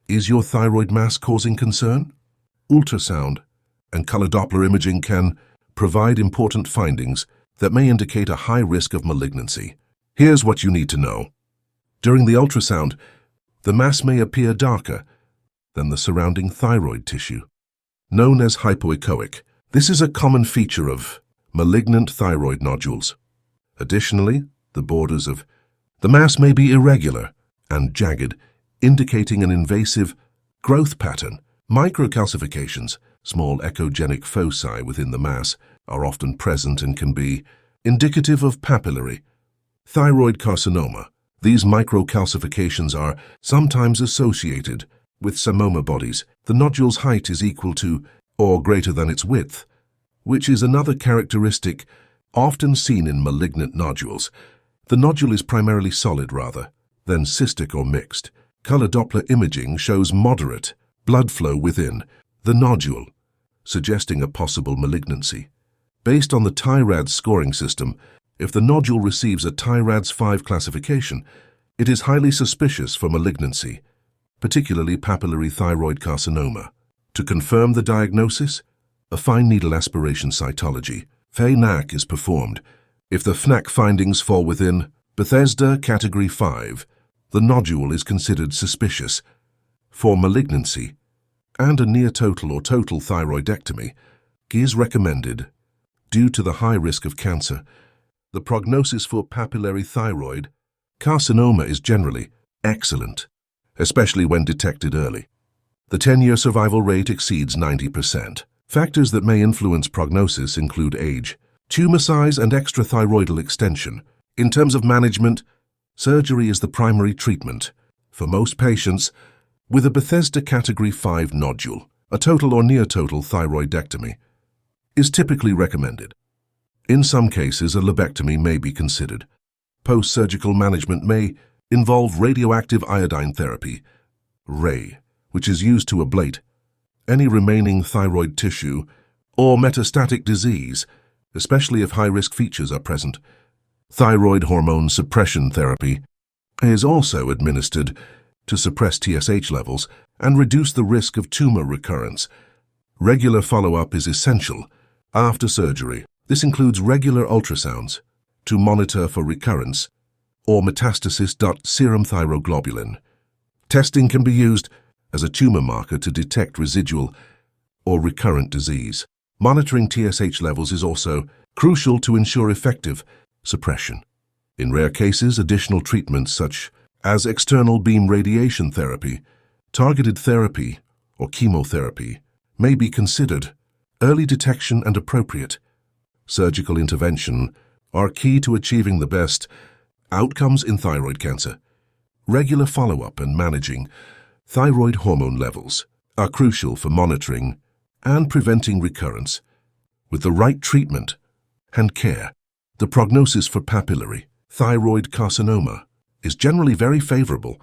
Is your thyroid mass causing concern? Ultrasound and color Doppler imaging can provide important findings that may indicate a high risk of malignancy. Here's what you need to know. During the ultrasound, the mass may appear darker than the surrounding thyroid tissue, known as hypoechoic. This is a common feature of malignant thyroid nodules. Additionally, the borders of the mass may be irregular and jagged, indicating an invasive growth pattern. Microcalcifications, small echogenic foci within the mass, are often present and can be indicative of papillary thyroid carcinoma. These microcalcifications are sometimes associated with samoma bodies. The nodule's height is equal to or greater than its width, which is another characteristic often seen in malignant nodules. The nodule is primarily solid rather than cystic or mixed. Color Doppler imaging shows moderate blood flow within the nodule, suggesting a possible malignancy. Based on the TIRADS scoring system, if the nodule receives a TIRADS 5 classification, it is highly suspicious for malignancy, particularly papillary thyroid carcinoma. To confirm the diagnosis, a fine needle aspiration cytology, FNAC, is performed. If the FNAC findings fall within Bethesda Category 5, the nodule is considered suspicious for malignancy, and a near-total or total thyroidectomy is recommended due to the high risk of cancer. The prognosis for papillary thyroid carcinoma is generally excellent, especially when detected early. The 10-year survival rate exceeds 90%. Factors that may influence prognosis include age, tumor size, and extrathyroidal extension. In terms of management, surgery is the primary treatment. For most patients with a Bethesda Category 5 nodule, a total or near-total thyroidectomy is typically recommended. In some cases, a lobectomy may be considered. Post-surgical management may involve radioactive iodine therapy, RAY, which is used to ablate any remaining thyroid tissue or metastatic disease, especially if high-risk features are present. Thyroid hormone suppression therapy is also administered to suppress TSH levels and reduce the risk of tumor recurrence. Regular follow-up is essential after surgery. This includes regular ultrasounds to monitor for recurrence or metastasis. Serum thyroglobulin testing can be used as a tumor marker to detect residual or recurrent disease. Monitoring TSH levels is also crucial to ensure effective suppression. In rare cases, additional treatments such as external beam radiation therapy, targeted therapy, or chemotherapy may be considered. Early detection and appropriate surgical intervention are key to achieving the best outcomes in thyroid cancer. Regular follow-up and managing thyroid hormone levels are crucial for monitoring and preventing recurrence. With the right treatment and care, the prognosis for papillary thyroid carcinoma is generally very favorable.